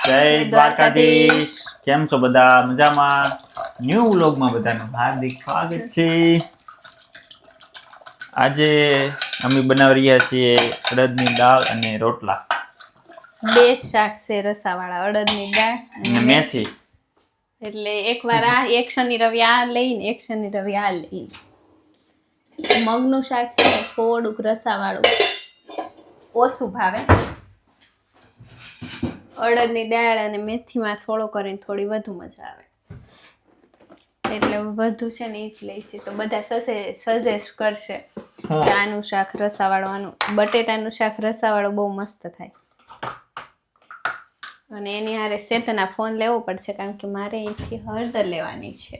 જય દ્વારકાધીશ. કેમ છો બધા? મજામાં? ન્યૂ વ્લોગમાં બધાનું હાર્દિક સ્વાગત છે. આજે અમે બનાવી રહ્યા છીએ અડદની દાળ અને રોટલા. બે શાક છે રસાવાળા, અડદની દાળ અને મેથી. એટલે એકવાર આ એક શનિ રવિ આ લઈને એક શનિ રવિ આ લઈને. મગનું શાક છે ને થોડુંક રસાવાળું ઓછું ભાવે. અડદની દાળ અને મેથીમાં સોળો કરીને થોડી વધુ મજા આવે, એટલે વધુ છે ને એ જ લઈશે. તો બધા સજેસ્ટ કરશે કે આનું શાક રસાવાળું, આનું બટેટાનું શાક રસાવાળું બહુ મસ્ત થાય. અને એની હારે સેતના ફોન લેવો પડશે, કારણ કે મારે અહીંથી હળદર લેવાની છે.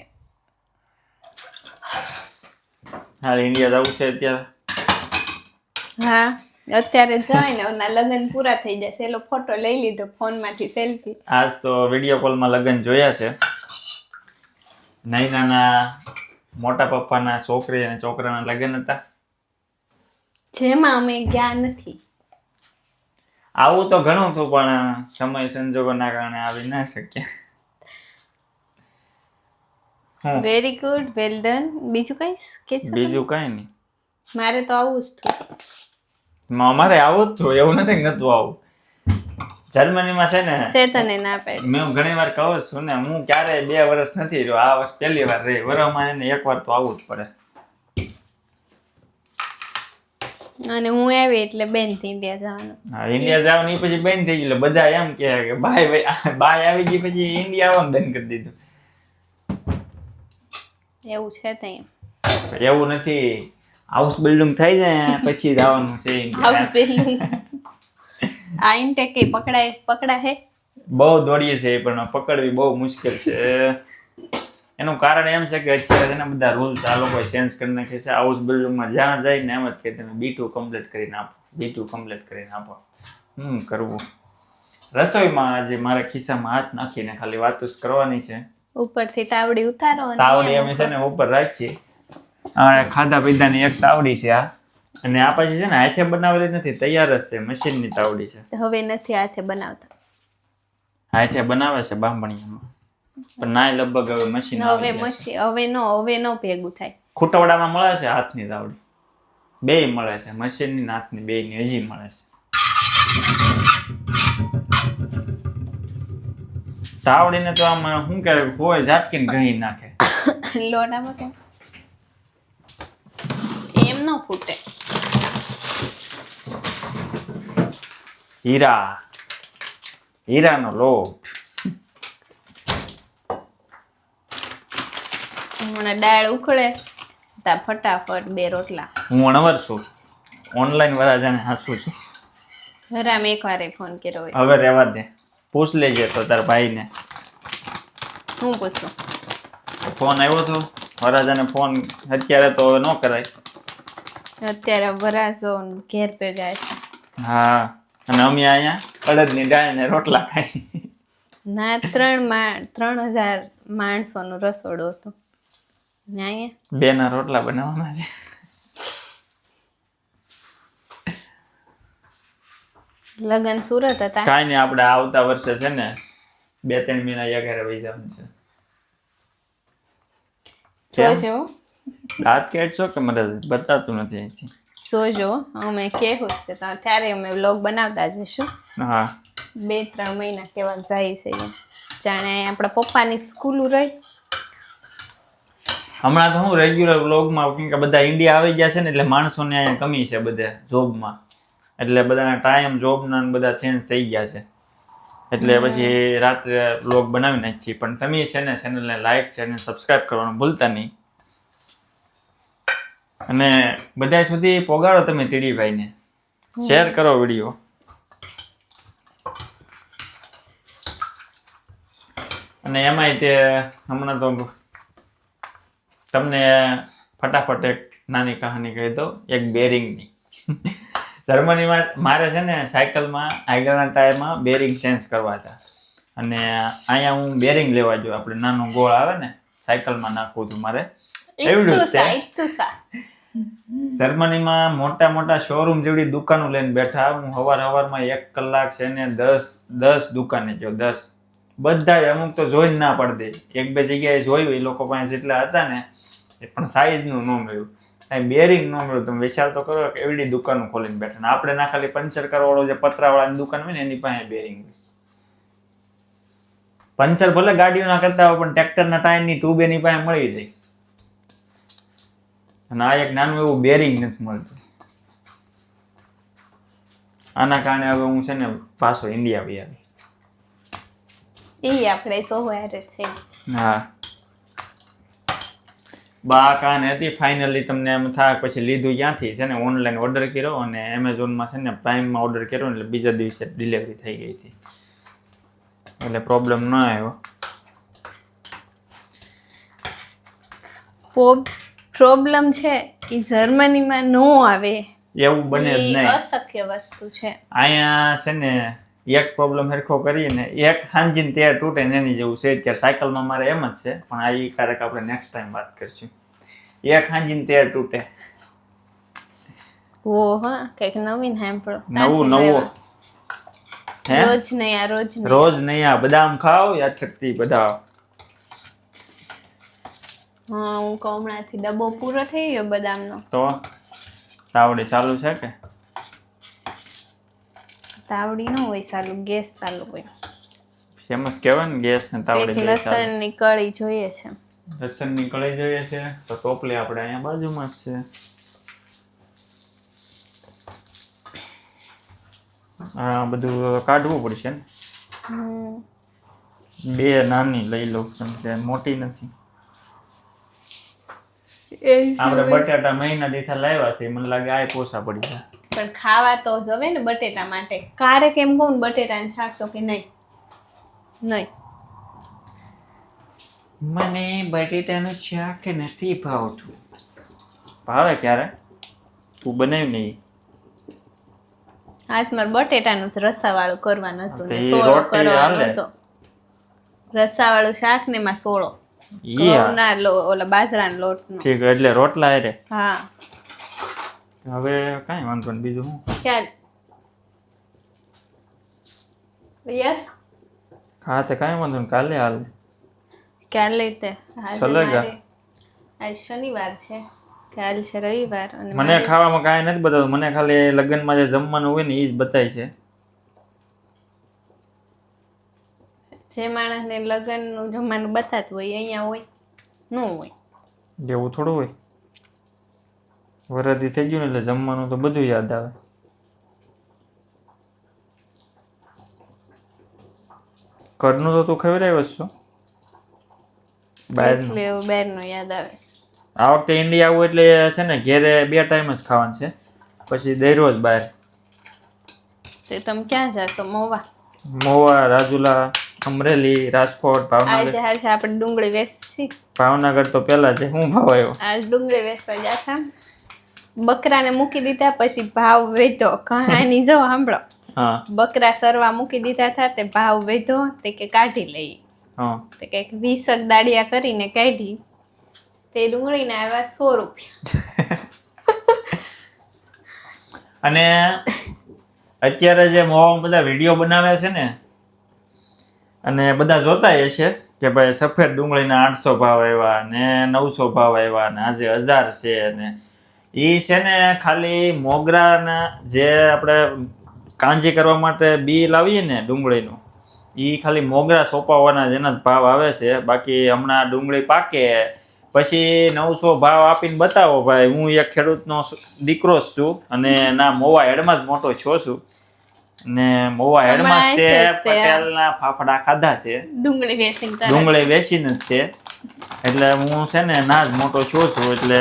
હા, ઇન્ડિયા જવું છે અત્યારે. હા, અત્યારે જાય ને ઓના લગ્ન પૂરા થઈ જશે. એલો ફોટો લઈ લીધો ફોનમાંથી, સેલ્ફી. આજ તો વિડીયો કોલમાં લગ્ન જોયા છે. નૈનાના મોટા પપ્પાના છોકરી અને છોકરાના લગ્ન હતા, જેમાં અમે ગયા નથી. આવું તો ઘણું હતું, પણ સમય સંજોગોના કારણે આવી ના શક્યા. Very good, well done. બીજું કઈ કે? બીજું કઈ નહીં, મારે તો આવું જ થયું. અમારે આવું જ થયું, એવું નથી નતું આવું. જર્મનીમાં છે ને, સેતને ના પાડી. મેં ઘણી વાર કહું છું ને, હું ક્યારેય 2 વર્ષ નથી રહ્યો, આ વર્ષ પહેલી વાર રહી. વરમાં એને એકવાર તો આવવું જ પડે. અને હું આવી એટલે બેન થી ઇન્ડિયા જવાનું. હા, ઇન્ડિયા જવાનું એ પછી બંધ થઈ ગયું. એટલે બધા એમ કહે કે બાય આવી ગઈ પછી ઇન્ડિયા આવવાનું બંધ કરી દીધું. એવું છે ત્યાં? એવું નથી, હાઉસ બિલ્ડિંગ થઈ જાય પછી જવાનું છે હાઉસ બિલ્ડિંગ. આ ઇન્ટેક કે પકડા હે બહુ દોડીએ છે, પણ પકડવી બહુ મુશ્કેલ છે. એનું કારણ એમ છે કે અત્યારે છે ને બધા રૂલ્સ આ લોકો ચેન્જ કરી નાખે છે. હાઉસ બિલ્ડિંગમાં જ્યાં જઈને એમ જ કે તમે B2 કમ્પ્લીટ કરીને આપો, B2 કમ્પ્લીટ કરીને આપો. કરવું રસોઈમાં આજે મારા ખિસ્સામાં હાથ નાખીને ખાલી વાતો જ કરવાની છે. ઉપરથી તાવડી ઉતારો. તાવડી અમે છે ને ઉપર રાખીએ. ખાધા પીધાની એક તાવડી છે આ, અને આ પછી છે ને હાથે બનાવેલી નથી, તૈયાર જ છે, મશીનની તાવડી છે. હવે નથી હાથે બનાવતા, હાથે બનાવે છે બાંભણીયામાં, પણ નાય લગભગ હવે મશીન હવે નો ભેગું થાય. ખૂટવડામાં મળે છે હાથની તાવડી, બેય મળે છે, મશીનની હાથની બેયની હજી મળે છે. તાવડીને તો આમ શું કે હોય ઝાટકીને ઘહી નાખે. લોટામાં કેમ એમ ન ફૂટે. હીરાનો લોટ. હમણાં દાળ ઉખડે તા ફટાફટ 2 રોટલા. હું અણવર છું, ઓનલાઈન વરાજાને હાસું છું. ઘરામાં એકવાર ફોન કર્યો હોય. હવે રહેવા દે, પૂછ લેજે તો તાર ભાઈને. હું પૂછું? ફોન આવ્યો હતો વરાજાને. ફોન અત્યારે તો હવે ન કરાય. અત્યારે વરાજો ઘેર પે જાય છે. હા, અને અમે અહીંયા અડદની દાળ ને રોટલા ખાઈ. ના 3000 માણસોનું રસોડું હતું. અહીંયા 2 ના રોટલા બનાવવાના છે. લગન સુરત હતા. કાંઈ નહીં, આપણે આવતા વર્ષે છે ને 2-3 મહિના યગારે વહી જવાનું છે. જોજો દાંત કેટશો કે મને બતાતું નથી અહીંથી. જોજો, અમે કેવું છે ત્યારે અમે વ્લોગ બનાવતા જઈશું. હા, 2-3 મહિના કેવા જાય છે જાણે આપણા પપ્પાની સ્કૂલ રહી. હમણાં તો હું રેગ્યુલર વ્લોગમાં, કેમ કે બધા ઇન્ડિયા આવી ગયા છે ને, એટલે માણસોને અહીંયા કમી છે બધે જોબમાં, એટલે બધાના ટાઈમ જોબના બધા ચેન્જ થઈ ગયા છે. એટલે પછી રાત્રે વ્લોગ બનાવી નાખીએ. પણ તમે છે ને ચેનલને લાઈક છે અને સબસ્ક્રાઈબ કરવાનું ભૂલતા નહીં. અને બધા સુધી પોગાડો તમે તીડીભાઈને, શેર કરો વિડીયો. અને એમાંય તે હમણાં તો તમને ફટાફટ એક નાની કહાની કહી દઉં, એક બેરિંગની. જર્મનીમાં મારે છે ને સાયકલમાં આગળના ટાયરમાં બેરિંગ ચેન્જ કરવા હતા, અને અહીંયા હું બેરિંગ લેવા ગયો. આપણે નાનો ગોળ આવે ને સાયકલમાં નાખવું હતું મારે, એવડું જર્મનીમાં મોટા મોટા શોરૂમ જેવડી દુકાનો લઈને બેઠા. હું હવારમાં 1 કલાક છે ને 10 દુકાને ગયો, 10. બધા અમુક તો જોઈને ના પડે, 1-2 જગ્યાએ જોયું એ લોકો પાસે જેટલા હતા ને એ પણ સાઈઝનું ન મળ્યું, કાંઈ બેરિંગ ન મળ્યું. તમે વિચાર તો કરો કે એવડી દુકાનો ખોલીને બેઠા ને આપણે ના ખાલી પંચર કરવાવાળો જે પતરાવાળાની દુકાન હોય ને એની પાસે બેરિંગ. પંચર ભલે ગાડીઓના કરતા હોય પણ ટ્રેક્ટરના ટાયરની ટ્યુબ એની પાસે મળી જાય. અને આ એક નાનું એવું બેરિંગ નથી મળતું. આના કારણે હવે હું છે ને પાછો ઇન્ડિયા બી આવી. એ આપણે સોહવારે છે. હા, બા કાને હતી. ફાઇનલી તમને એમ થાય પછી લીધું ક્યાંથી છે ને ઓનલાઈન ઓર્ડર કર્યો અને એમેઝોનમાં છે ને પ્રાઇમમાં ઓર્ડર કર્યો એટલે બીજા દિવસે ડિલિવરી થઈ ગઈ હતી એટલે પ્રોબ્લેમ ન આવ્યો. પ્રોબ્લેમ છે એ જર્મનીમાં ન આવે એવું બને જ નહીં. અશક્ય વસ્તુ છે. અહીંયા છે ને એક પ્રોબ્લેમ હરખો કરીને એક હાંજીને ત્યાં તૂટે ને એની જેવું છે. અત્યારે સાયકલમાં મારે એમ જ છે પણ આ ઈ ક્યારેક આપણે નેક્સ્ટ ટાઈમ વાત કરીશું. એક હાંજીને ત્યાં તૂટે. ઓ હા, કઈક નવીન સાંભળો. નવું હે રોજ નહીં, રોજ નહીં. આ બદામ ખાઓ યાદ શક્તિ બધા. હા, હું હમણાંથી ડબ્બો પૂરો થઈ ગયો બદામનો. તો તાવડી ચાલુ છે કે? તાવડી ન હોય ચાલુ, ગેસ ચાલુ હોય. ફેમસ કહેવાય ને ગેસ ને તાવડી. લસણની કળી જોઈએ છે. લસણની કળી જોઈએ છે તો ટોપલી આપણે અહીંયા બાજુમાં જ છે. આ બધું કાઢવું પડશે ને. 2 નાની લઈ લઉં કેમ કે મોટી નથી. આપણે બટાટા મહિના દીથા લાવ્યા છે, મને લાગે આ પોસા પડી જાય. પણ ખાવા તો જવે ને બટેટા માટે. ક્યારેક એમ કહું બટેટાનું શાક તો કે નહીં. મને બટેટાનું શાક નથી ભાવતું. ભાવે ક્યારે તું બનાવી નહીં. આજ મારે બટેટાનું રસાવાળું કરવાનું હતું ને તો એ સોળો રોટલી કરવાનો હાલે. હતો. રસાવાળું શાક ને એમાં સોળો. ઘઉંના ઓલા બાજરાના લોટનો. ઠીક, એટલે રોટલા હારે. હા, હવે કાંઈ વાંધો નહીં. બીજું શું? ક્યાં યસ હા તો કાંઈ વાંધો નહીં. કાલે હાલ કાલે તે ચલેગા. આજ શનિવાર છે, કાલ છે રવિવાર. અને મને ખાવામાં કાંઈ નથી બતાવતું. મને ખાલી લગ્નમાં જે જમવાનું હોય ને એ જ બતાય છે. જે માણસને લગ્નનું જમવાનું બતાતું હોય અહીંયા હોય ન હોય. એવું થોડું હોય. વરદી થઈ ગયું ને એટલે જમવાનું તો બધું યાદ આવે. ઘરનું તો તું ખવડાવ્યો છો, બહારનું એટલે બહારનું યાદ આવે. આ વખતે ઇન્ડિયા આવું એટલે છે ને ઘેરે 2 ટાઈમ જ ખાવાનું છે, પછી દરરોજ બહાર. તે તમે ક્યાં જાશો? મોવા, રાજુલા, અમરેલી, રાજકોટ, ભાવનગર. આજે આપણે ડુંગળી વેચી. ભાવનગર તો પેલા છે. હું ભાવ આવ્યો? આજ ડુંગળી વેચવા જાતા. બકરાને મૂકી દીધા પછી ભાવ વધ્યો. કહાની જો સાંભળો. હા બકરા સરવા મૂકી દીધા હતા તે ભાવ વધ્યો તે કે કાઢી લઈ. હા તે કંઈક 20 દાડિયા કરીને કાઢી. તે ડુંગળીના આવ્યા 100 રૂપિયા. અને અત્યારે જે મોવામાં બધા વિડીયો બનાવે છે ને અને બધા જોતા હશે કે ભાઈ સફેદ ડુંગળીના 800 ભાવ આવ્યા ને 900 ભાવ આવ્યા ને આજે 1000 છે. ને એ છે ને ખાલી મોગરાના જે આપણે કાંજી કરવા માટે બી લાવીએ ને ડુંગળીનું, એ ખાલી મોગરા સોંપાવાના જેના જ ભાવ આવે છે. બાકી હમણાં ડુંગળી પાકે પછી 900 ભાવ આપીને બતાવો ભાઈ. હું એક ખેડૂતનો દીકરો જ છું અને ના મોવા હેડમાં જ મોટો છો છું ને મોવા હેડમાં તે પટેલના ફાફડા ખાધા છે. ડુંગળી વેચીને જ છે એટલે હું છે ને ના જ મોટો છું એટલે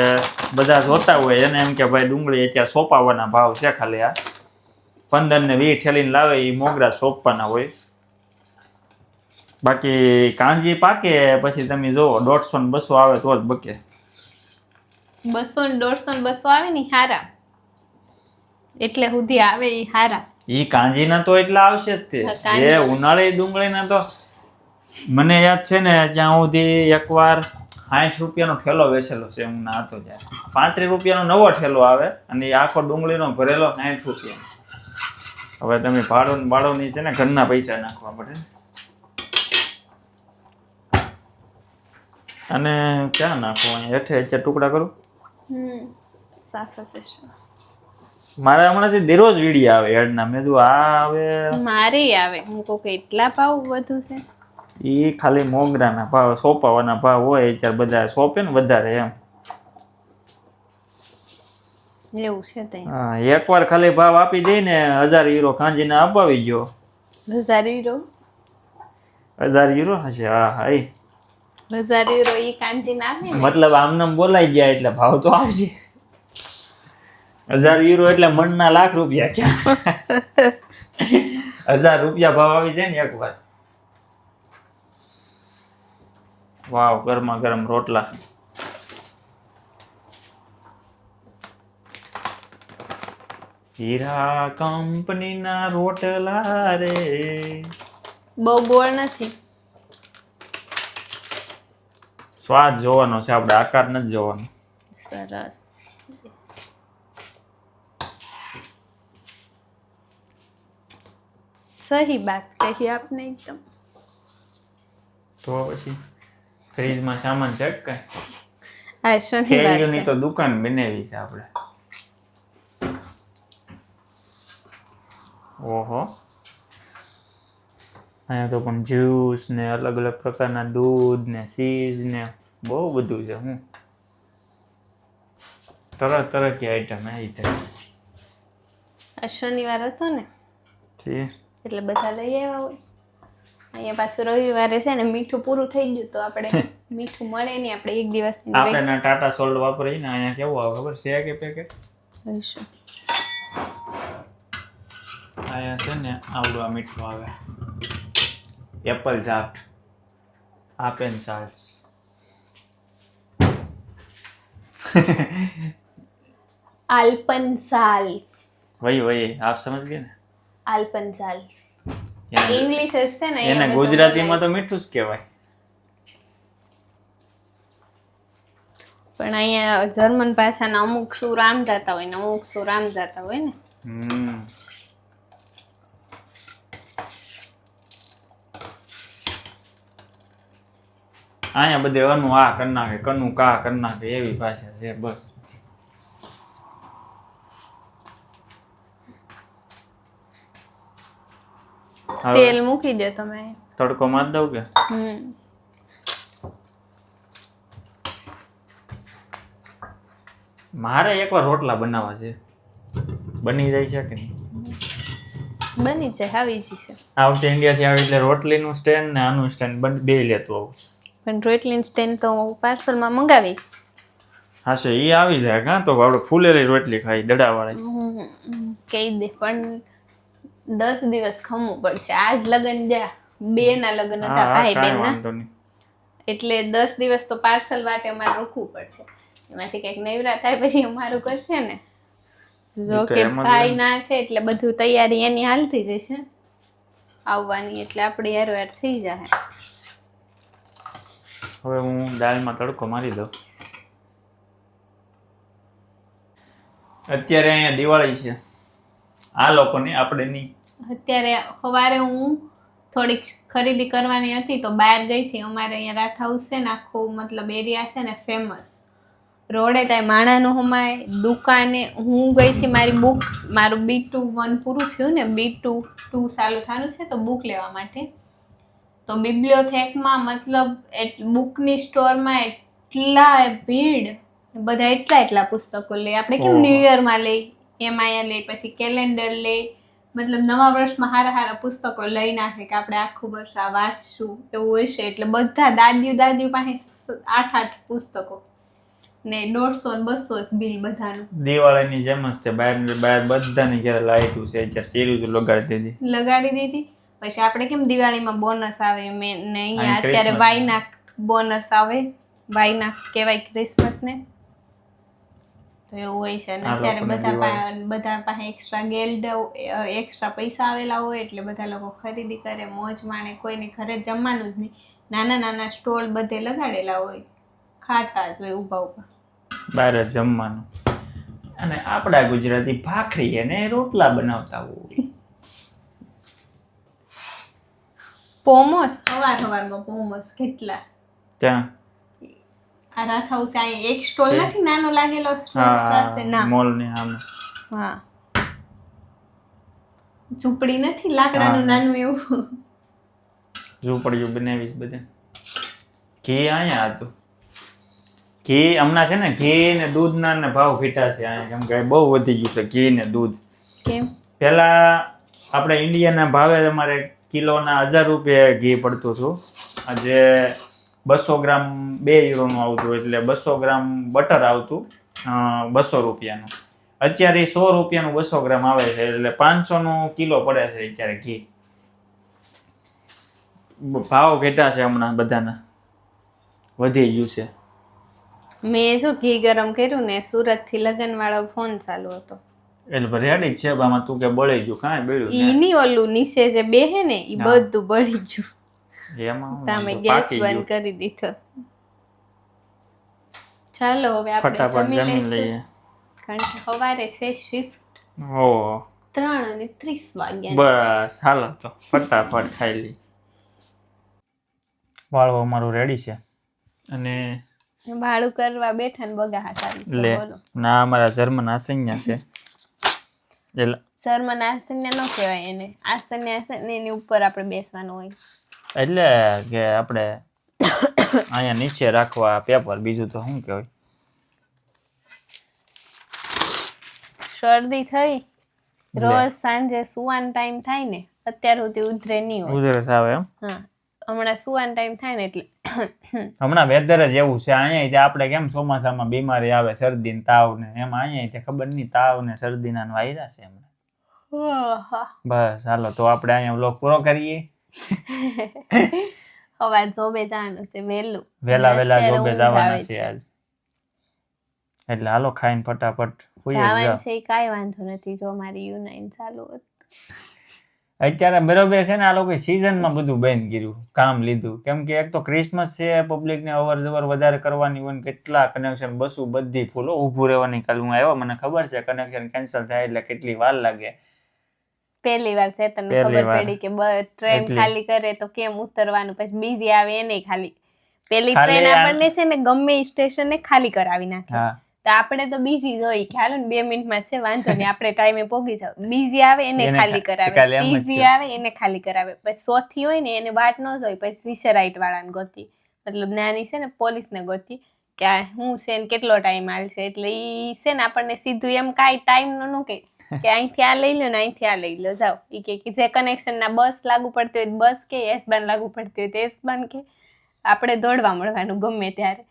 બધા જોતા હોય એને એમ કે ભાઈ ડુંગળી અત્યારે સોંપાવાના ભાવ છે. ખાલી આ 15 ને 20 ઠેલીને લાવે એ મોગરા સોંપવાના હોય. બાકી કાંજી પાકે પછી તમે જોવો 150 ને 200 આવે તો જ બકે. 200 ને 150 ને 200 આવે ને હારા, એટલે સુધી આવે એ હારા. ઈ કાંજીના તો એટલા આવશે જ તે. જે ઉનાળે ડુંગળીના તો મને યાદ છે ને ત્યાં સુધી એકવાર ₹60 ઠેલો વેચેલો છે હું ના હતો ત્યારે. ₹35 નવો ઠેલો આવે અને એ આખો ડુંગળીનો ભરેલો ₹60. હવે તમે ભાડોની છે ને ઘરના પૈસા નાખવા પડે. અને ક્યાં નાખો? હેઠે હેઠે ટુકડા કરું. સાફ હશે. મારે હમણાંથી દરરોજ વિડીયો આવે હેડના. મેં કીધું આ હવે મારે આવે. હું કહું કે એટલા ભાવ વધુ છે. એ ખાલી મોગરાના ભાવ, સોંપાવાના ભાવ હોય ત્યારે બધા સોંપે ને વધારે એમ. એવું છે તે. હા, એકવાર ખાલી ભાવ આપી દઈ ને €1000 કાંજીને અપાવી ગયો. €1000? €1000 હશે. હા હા. €1000 ઈ કાંજી ના આવે ને. મતલબ આમનામ બોલાઈ ગયા એટલે ભાવ તો આવશે. €1000 એટલે મણના ₹1,00,000 છે. ₹1000 ભાવ આવી જાય ને એક વાર. વાવ, ગરમા ગરમ રોટલા. હીરા કંપનીના રોટલા રે. બહુ ગોળ નથી. સ્વાદ જોવાનો છે આપણે, આકાર નથી જોવાનો. સરસ. સહી બાત કહી આપને એકદમ. તો પછી ફ્રીજમાં સામાન છે કે કઈ? આ શનિવાર કેરીઓની છે. તો દુકાન બનાવી છે આપણે. ઓહો, અહીંયા તો પણ જ્યુસ ને અલગ અલગ પ્રકારના દૂધ ને ચીઝ ને બહુ બધું છે. હું તરત તરત આઈટમ આવી થાય. આ શનિવાર હતો ને એટલે બધા લઈ આવ્યા હોય. અહીંયા પાછું રવિવારે છે ને મીઠું પૂરું થઈ ગયું તો આપણે મીઠું મળે નહીં. આપણે એક દિવસ આપણે ટાટા સોલ્ટ વાપરીએ ને અહીંયા કેવું આવે ખબર છે કે પેકેટ? અહીંયા છે ને આવડું મીઠું આવે. એપલ ઝાટ, આપેન સાલ્સ. આલ્પનસાલ્સ. વही આપ સમજ ગए ને? આલ્પનસાલ્સ ઇંગ્લિશ છે ને. એને ગુજરાતીમાં તો મીઠું જ કહેવાય. પણ અહીંયા જર્મન ભાષાના અમુક સુર આમ જતા હોય ને અમુક સુર આમ જતા હોય ને. અહીંયા બધે અનુ આ કરી નાખે, કનું કા કરી નાખે એવી ભાષા છે બસ. તેલ મૂકી દો તમે. તડકો માર દઉં કે? મારે એકવાર રોટલા બનાવવા છે. બની જાય છે કે નહીં? બની જાય, આવી જ છે. આ વખતે ઇન્ડિયાથી આવે એટલે રોટલીનું સ્ટેન્ડ ને આનું સ્ટેન્ડ બે લેતું આવું છું. પણ રોટલીનું સ્ટેન્ડ તો પાર્સલમાં મંગાવી. હા છે, એ આવી જાય. કાં તો આપણે ફૂલેલી રોટલી ખાઈ દડાવાળી. કહી દે પણ 10 દિવસ ખમવું પડશે. આજ લગન જા 2 ના લગન હતા ભાઈ બેન ના, એટલે 10 દિવસ તો પાર્સલ માટે અમારે રોકવું પડશે. એમાંથી કંઈક નવરા થાય પછી અમારું કરશે ને. જો કે ભાઈ ના છે એટલે બધું તૈયારી એની હાલતી જશે આવવાની, એટલે આપણે યાર થઈ જાય. હવે હું દાળમાં તડકો મારી દઉં. અત્યારે અહીંયા દિવાળી છે આ લોકોની, આપણે નહીં. અત્યારે સવારે હું થોડીક ખરીદી કરવાની હતી તો બહાર ગઈ હતી. અમારે અહીંયા રાત હાઉસ છે ને, આખું મતલબ એરિયા છે ને ફેમસ. રોડે ત્યાં માણાનું હમાય દુકાને. હું ગઈ હતી મારી બુક, મારું B21 પૂરું થયું ને, B22 ચાલુ થવાનું છે તો બુક લેવા માટે. તો બિબ્લિયોથેકમાં મતલબ બુકની સ્ટોરમાં એટલા ભીડ, બધા એટલા પુસ્તકો લે. આપણે કેમ ન્યૂ યરમાં લઈ એમ અહીંયા લઈ, પછી કેલેન્ડર લે, મતલબ નવા વર્ષમાં સારા પુસ્તકો લઈ નાખે કે આપણે આખું વર્ષ આ વાંચશું એવું હોય છે. એટલે બધા દાદીઓ પાસે 8 પુસ્તકો ને 150 ને 200 બિલ બધાનું. દિવાળીની જેમ જ તે બહાર બધાની ઘરે લાઈટું છે, સિરીઝ લગાડી દીધી. પછી આપણે કેમ દિવાળીમાં બોનસ આવે મેં ને, અહીંયા અત્યારે વાયનાક બોનસ આવે. વાયનાક કહેવાય ક્રિસમસ ને, તો એવું હોય છે. ને અત્યારે બધા પાસે એક્સ્ટ્રા પૈસા આવેલા હોય એટલે બધા લોકો ખરીદી કરે, મોજ માણે. કોઈને ઘરે જમવાનું જ નહીં, નાના સ્ટોલ બધે લગાડેલા હોય ખાતા જ હોય ઊભા ઊભા. બહાર જ જમવાનું. અને આપણા ગુજરાતી ભાખરી અને રોટલા બનાવતા હોય. પોમોસ સવારમાં પોમોસ કેટલા ત્યાં આ રાત હાઉસ અહીં એક સ્ટોલ નથી નાનો લાગેલો પાસે ના મોલ ને આમ હા ઝૂંપડી નથી લાકડાનું નાનું એવું ઝૂંપડીઓ બનાવીશ બધે. ઘી અહીંયા હતું. ઘી હમણાં છે ને ઘી ને દૂધના ને ભાવ ઘટ્યા છે અહીંયા કેમ કે બહુ વધી ગયું છે ઘી ને દૂધ. કેમ પેલા આપણે ઇન્ડિયાના ભાવે તમારે કિલોના 1000 રૂપિયા ઘી પડતું હતું. આજે 200 ગ્રામ 2 યુરોનું આવતું એટલે 200 ગ્રામ બટર આવતું 200 રૂપિયાનું. અત્યારે 100 રૂપિયાનું 200 ગ્રામ આવે છે એટલે 500 કિલો પડે છે અત્યારે ઘી. ભાવ ઘટ્યા છે હમણાં બધાના વધી ગયું છે. મેં જો ઘી ગરમ કર્યું ને સુરત થી લગન વાળો ફોન ચાલુ હતો એટલે રેડી જ છે આમાં તું કે બળી ગયું કાંઈ બળ્યું ઈ ની ઓલું નીચે જે બેહે ને ઈ બધું બળી ગયું. એમાં તમે ગેસ બંધ કરી દીધો. ચાલો હવે આપણે જમી લઈએ કારણ કે સવારે છે શિફ્ટ. ઓ 3:30 વાગ્યા. બસ હાલો તો ફટાફટ ખાઈ લઈ. વાળો અમારું રેડી છે અને ભાડું કરવા બેઠા ને બગા ચાલુ લે ના અમારા જર્મન આસન્યા છે એટલે જર્મન આસન્યા ન કહેવાય એને આસન્યા એની ઉપર આપણે બેસવાનું હોય એટલે કે આપણે અહીંયા નીચે રાખવા પેપર બીજું તો શું કહેવાય. શરદી થઈ રોજ સાંજે સુવાનો ટાઈમ થાય ને અત્યાર સુધી ઉધરે નહીં હોય. ઉધરસ આવે એમ હા હમણાં સુવાનો ટાઈમ થાય ને એટલે હમણાં વેધર જ એવું છે. અહીંયા આપણે કેમ ચોમાસામાં બીમારી આવે શરદી ને તાવ ને એમાં અહીંયા ખબર નહીં તાવ ને શરદી ના વાયરા છે હમણાં. બસ હાલો તો આપણે અહીંયા વ્લોગ પૂરો કરીએ. હવે જોબે જવાનું છે વહેલા જોબે જવાના છે આજ એટલે હાલો ખાઈને ફટાફટ જવાનું છે કાંઈ વાંધો નથી જો મારી યુનાઇન ચાલુ હતું. અત્યારે બરોબર છે ને આ લોકો સિઝનમાં બધું બંધ કર્યું કામ લીધું કેમ કે એક તો ક્રિસમસ છે પબ્લિક ને અવર જવર વધારે કરવાની હોય કેટલા કનેક્શન બસું બધી ફૂલો ઊભું રહેવાની. કાલ હું આવ્યો મને ખબર છે કનેક્શન કેન્સલ થાય એટલે કેટલી વાર લાગે. પહેલી વાર છે તને ખબર પડી કે ટ્રેન ખાલી કરે તો કેમ ઉતરવાનું પછી બીજી આવે એને ખાલી પેલી ટ્રેન આપણને છે ને ગમે સ્ટેશન ને ખાલી કરાવી નાખે તો આપણે તો બીજી જોઈ ખ્યાલ ને 2 મિનિટમાં છે વાંધો નહીં આપણે ટાઈમે પહોંચી જાવ. બીજી આવે એને ખાલી કરાવે બીજી આવે એને ખાલી કરાવે પછી ચોથી હોય ને એને વાટ ન જોઈ પછી સિશરાઇટ વાળાને ગોતી મતલબ નાની છે ને પોલીસને ગોતી કે હું છે ને કેટલો ટાઈમ આવશે એટલે ઈ છે ને આપણને સીધું એમ કાંઈ ટાઈમ નું કે અહીંથી આ લઈ લો ને અહીંથી આ લઈ લો જાઓ. ઈ કે જે કનેક્શન ના બસ લાગુ પડતી હોય બસ કે એસબાન લાગુ પડતી હોય તો એસબાન કે આપણે દોડવા મળવાનું ગમે ત્યારે.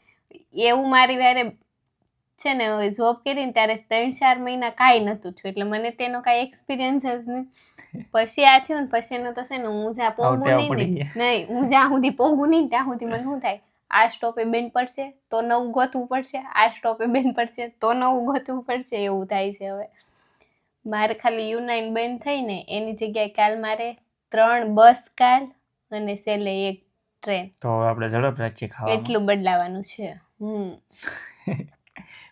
એવું મારી વારે છે ને જોબ કરીને ત્યારે 3-4 મહિના કાંઈ નહોતું થયું એટલે મને તેનો કાંઈ એક્સપિરિયન્સ જ નહીં. પછી આ થયું ને પછી એનો તો છે ને હું જ્યાં પોગું નહીં હું જ્યાં સુધી પોગું નહીં ત્યાં સુધી મને શું થાય આ સ્ટોપે બેન પડશે તો નવું ગોતવું પડશે આ સ્ટોપે બેન પડશે તો નવું ગોતવું પડશે એવું થાય છે. હવે મારે ખાલી યુનાઇન બંધ થઈ ને એની જગ્યાએ કાલ મારે 3 બસ કાલ અને છેલ્લે 1 ટ્રેન તો આપણે ઝડપ રાખીએ ખાવા એટલું બદલાવાનું છે.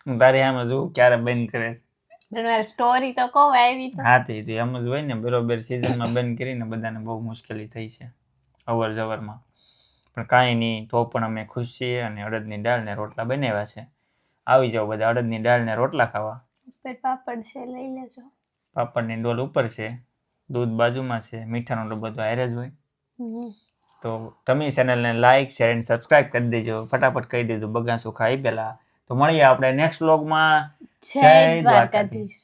હું તારી આમ જોઉં ક્યારે બંધ કરે છે પણ મારી સ્ટોરી તો કહો આવી તો હા તે એમ જ હોય ને બરોબર સિઝનમાં બંધ કરીને બધાને બહુ મુશ્કેલી થઈ છે અવર જવરમાં પણ કાંઈ નહીં તો પણ અમે ખુશ છીએ અને અડદની દાળ ને રોટલા બનાવ્યા છે. આવી જાઓ બધા અડદની દાળ ને રોટલા ખાવા. ઉપર પાપડ છે લઈ લેજો. પાપડની ડોલ ઉપર છે દૂધ બાજુમાં છે મીઠાનો ડબ્બો તો હારે જ હોય. તો તમે ચેનલને લાઈક શેર અને સબસ્ક્રાઇબ કરી દેજો. ફટાફટ કહી દેજો બગાસું ખાઈ પહેલા. તો મળીએ આપણે નેક્સ્ટ વ્લોગમાં. જય દ્વારકાધીશ.